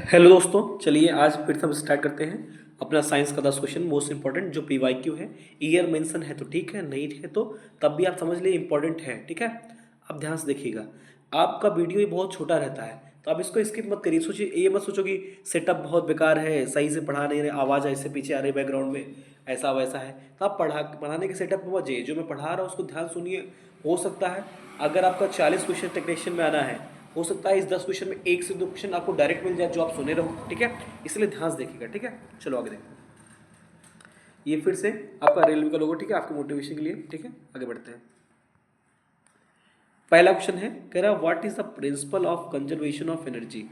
Hello दोस्तों, चलिए आज फिर से हम स्टार्ट करते हैं अपना साइंस का 10 क्वेश्चन मोस्ट इंपॉर्टेंट जो पीवाईक्यू है। ईयर मेंशन है तो ठीक है, नहीं है तो तब भी आप समझ लिए इंपॉर्टेंट है। ठीक है, अब ध्यान से देखिएगा। आपका वीडियो ये बहुत छोटा रहता है तो आप इसको स्किप मत करिए। सोचिए, ये मत सोचो कि सेटअप बहुत बेकार है, सही से पढ़ा नहीं रहे, आवाज़ ऐसे पीछे आ रही बैकग्राउंड में, ऐसा वैसा है। तो आप पढ़ाने के सेटअप में मत जाइए, जो मैं पढ़ा रहा हूँ उसको ध्यान सुनिए। हो सकता है अगर आपका 40 क्वेश्चन टेक्नीशियन में आना है, हो सकता है इस 10 क्वेश्चन में 1 से 2 क्वेश्चन आपको डायरेक्ट मिल जाए जो आप सुने रहो। ठीक है, इसलिए ध्यान से देखिएगा। ठीक है, चलो आगे देखते हैं। ये फिर से आपका रेलवे का लोगो, ठीक है, आपके मोटिवेशन के लिए। ठीक है, आगे बढ़ते हैं। पहला क्वेश्चन है, कह रहा what is the principle of conservation of energy.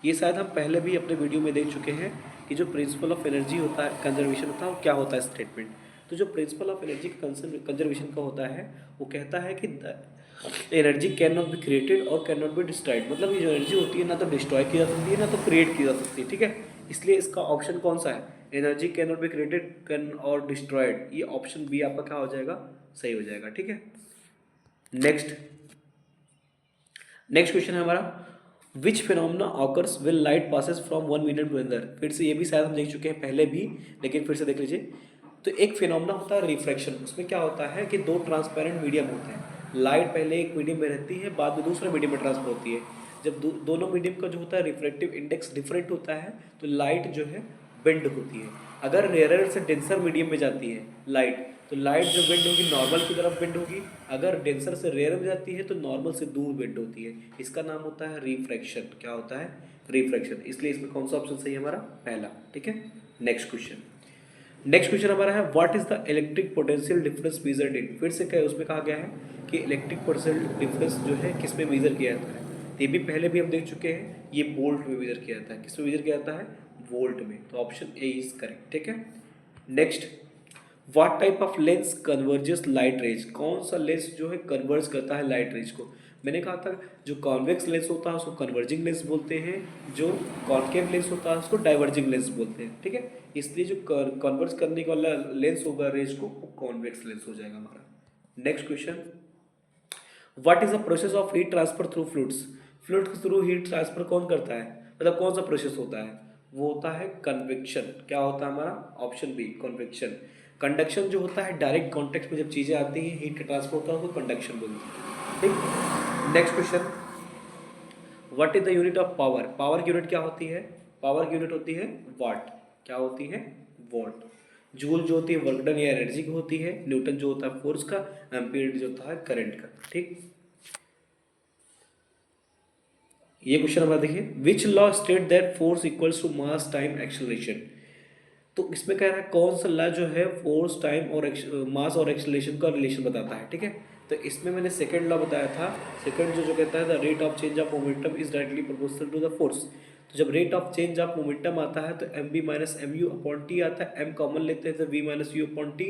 ये शायद हम पहले भी अपने वीडियो में देख चुके हैं कि जो प्रिंसिपल ऑफ एनर्जी होता है, कंजर्वेशन होता है, वो क्या होता है स्टेटमेंट। तो जो प्रिंसिपल ऑफ एनर्जी कंजर्वेशन का होता है, वो कहता है कि energy can not be created और कैन नॉट बी डिस्ट्रॉयड। मतलब ये जो एनर्जी होती है ना तो डिस्ट्रॉय की जा सकती है ना तो क्रिएट की जा सकती है। ठीक है, इसलिए इसका ऑप्शन कौन सा है, energy can not be created can और डिस्ट्रॉयड, ये ऑप्शन बी आपका क्या हो जाएगा, सही हो जाएगा। ठीक है, नेक्स्ट नेक्स्ट क्वेश्चन है हमारा, which phenomena occurs will light passes from one medium to another. फिर से ये भी शायद हम देख चुके हैं पहले भी, लेकिन फिर से देख लीजिए। तो एक फिनोमिना होता है रिफ्रैक्शन, उसमें क्या होता है कि दो ट्रांसपेरेंट मीडियम होते हैं, लाइट पहले एक मीडियम में रहती है, बाद में दूसरे मीडियम में ट्रांसफर होती है। जब दोनों मीडियम का जो होता है रिफ्रैक्टिव इंडेक्स डिफरेंट होता है तो लाइट जो है बेंड होती है। अगर रेयर से डेंसर मीडियम में जाती है लाइट, तो लाइट जो बेंड होगी नॉर्मल की तरफ बेंड होगी। अगर डेंसर से रेयर में जाती है तो नॉर्मल से दूर बेंड होती है। इसका नाम होता है रिफ्रैक्शन। क्या होता है, रिफ्रैक्शन। इसलिए इसमें कौन सा ऑप्शन सही है हमारा, पहला। ठीक है, नेक्स्ट क्वेश्चन हमारा है, what is the electric potential difference measured in. फिर से क्या है, उसमें कहा गया है कि इलेक्ट्रिक पोटेंशियल डिफरेंस जो है किस में मेजर किया जाता है। ये भी पहले भी हम देख चुके हैं, ये वोल्ट में मेजर किया जाता है। किस में मेजर किया जाता है, वोल्ट में। तो ऑप्शन ए इज करेक्ट। ठीक है, next, what type of lens converges light rays. कौन सा लेंस जो है कन्वर्ज करता है लाइट रेज को। मैंने कहा था जो कॉन्वेक्स लेंस होता है उसको कन्वर्जिंग लेंस बोलते हैं, जो कॉन्केव लेंस होता है उसको डाइवर्जिंग लेंस बोलते हैं। ठीक है, इसलिए जो कन्वर्ज करने वाला लेंस होगा रेज को, वो कॉन्वेक्स लेंस हो जाएगा हमारा। Next question, what is the process of heat transfer through fluids. Fluid के थ्रू हीट ट्रांसफर कौन करता है, मतलब कौन सा प्रोसेस होता है, वो होता है कन्वेक्शन। क्या होता है हमारा, ऑप्शन बी कन्वेक्शन। कंडक्शन जो होता है डायरेक्ट कॉन्टेक्ट में जब चीजें आती हैं, हीट का ट्रांसफर होता है, उसको कंडक्शन बोलते हैं। ठीक, next question, what is the unit of power. Power की यूनिट क्या होती है, पावर की यूनिट होती है वाट। क्या होती है, वॉट। जूल जो होती है वर्क डन या एनर्जी की होती है, न्यूटन जो होता है फोर्स का, एम्पीयर जो होता है करंट का। ठीक, ये क्वेश्चन हमारा देखिए, which law state that force equals to mass time acceleration. तो इसमें कह रहा है कौन सा लॉ जो है फोर्स टाइम और मास और एक्सेलरेशन का रिलेशन बताता है। ठीक है, तो इसमें मैंने सेकंड लॉ बताया था। सेकंड जो कहता है the rate of change of momentum is directly proportional to the force. तो जब rate of change of momentum आता है तो M B minus M U upon T आता है, एम कॉमन लेते हैं तो V minus U upon T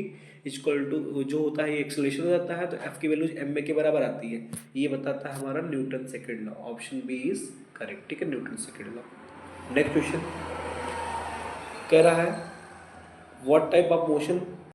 equal to जो होता है ये एक्सेलरेशन हो जाता है, तो एफ की वैल्यू एम में के बराबर आती है। ये बताता है हमारा Newton second law. Option B is correct. ठीक है, Newton second law. Next question कह रहा है, व्हाट टाइप ऑफ मोशन